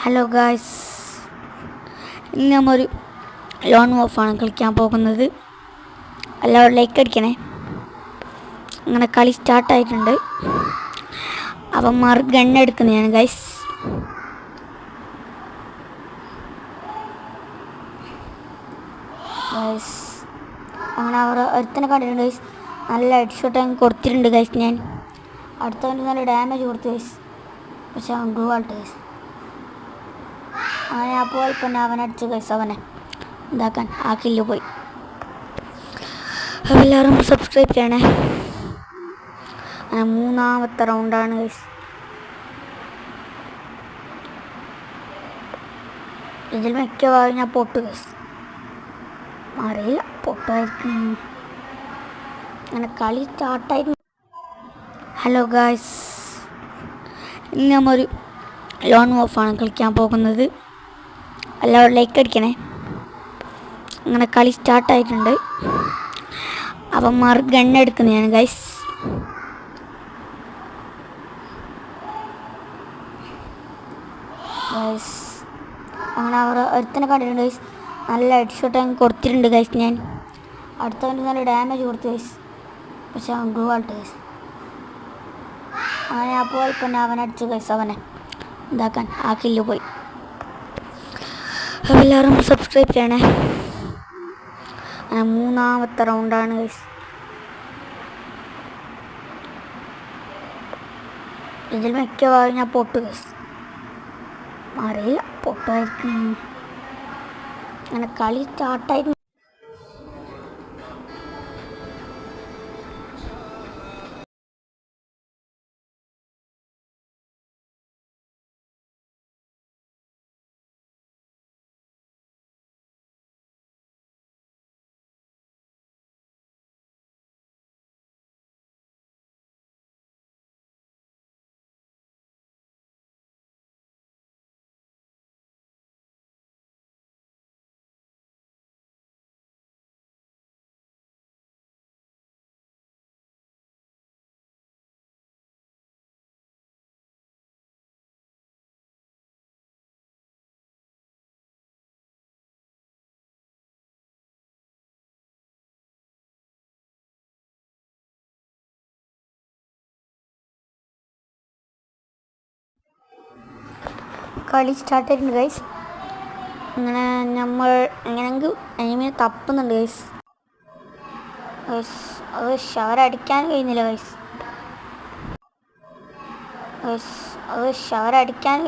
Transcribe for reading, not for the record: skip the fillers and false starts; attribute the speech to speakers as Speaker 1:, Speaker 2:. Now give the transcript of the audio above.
Speaker 1: Hello guys, ഇന്ന് നമ്മൊരു loan ഓഫാണ് കളിക്കാൻ പോകുന്നത്. എല്ലാവരും ലൈക്ക് അടിക്കണേ. അങ്ങനെ കളി സ്റ്റാർട്ടായിട്ടുണ്ട്. അവന്മാർ ഗണ്ണെടുക്കുന്നതാണ് ഗൈസ്. ഗൈസ് അങ്ങനെ അവർ ഒരുത്തനെ കണ്ടിട്ടുണ്ട് ഗൈസ്. നല്ല ഹെഡ് ഷോട്ട് അങ്ങ് കൊടുത്തിട്ടുണ്ട് ഗൈസ്. ഞാൻ അടുത്തവന് നല്ല ഡാമേജ് കൊടുത്തു ഗൈസ്. പക്ഷെ അവൻ ഗ്രൂ ആൾട്ട് ഗൈസ്. അങ്ങനെ അപ്പോൾ ഇപ്പം അവനടിച്ചു ഗൈസ്. അവനെ ഇതാക്കാൻ ആ കില്ല് പോയി. എല്ലാവരും സബ്സ്ക്രൈബ് ചെയ്യണേ. അങ്ങനെ മൂന്നാമത്തെ റൗണ്ടാണ് ഗൈസ്. ഇതിൽ മിക്കവാറും ഞാൻ പൊട്ടു ഗൈസ്. അറിയില്ല, പൊട്ടായിരിക്കും. അങ്ങനെ കളി സ്റ്റാർട്ടായിരുന്നു. ഹലോ ഗായ്സ്, ഇന്ന് നമ്മൊരു ലോൺ ഓഫാണ് കളിക്കാൻ പോകുന്നത്. എല്ലാവരും ലൈക്ക് അടിക്കണേ. അങ്ങനെ കളി സ്റ്റാർട്ടായിട്ടുണ്ട്. അവന്മാർ ഗണ്ണെടുക്കുന്നതാണ് ഗൈസ്. ഗൈസ് അങ്ങനെ അവർ ഒരുത്തനെ കണ്ടിട്ടുണ്ട് ഗൈസ്. നല്ല ഹെഡ് ഷോട്ട് അങ്ങ് കൊടുത്തിട്ടുണ്ട് ഗൈസ്. ഞാൻ അടുത്തവന് നല്ല ഡാമേജ് കൊടുത്തു ഗൈസ്. പക്ഷെ അവൻ ഗ്രൂ ആൾട്ട് ഗൈസ്. അങ്ങനെ അപ്പോൾ ഇപ്പം അവനടിച്ചു ഗൈസ്. അവനെ ഇതാക്കാൻ ആ കില്ല് പോയി. എല്ലാവരും സബ്സ്ക്രൈബ് ചെയ്യണേ. അങ്ങനെ മൂന്നാമത്തെ റൗണ്ടാണ് ഗൈസ്. ഇതിൽ മിക്കവാറും ഞാൻ പൊട്ടു ഗൈസ്. അറിയില്ല, പൊട്ടായിരിക്കും. അങ്ങനെ കളി സ്റ്റാർട്ടായിരുന്നു. കളി സ്റ്റാർട്ടായിട്ടുണ്ട് ഗൈസ്. അങ്ങനെ നമ്മൾ എങ്ങനെയെങ്കിൽ എനിമിനെ തപ്പുന്നുണ്ട് ഗൈസ്. അത് ഷവറടിക്കാൻ കഴിയുന്നില്ല ഗൈസ്. അത് ഷവറടിക്കാൻ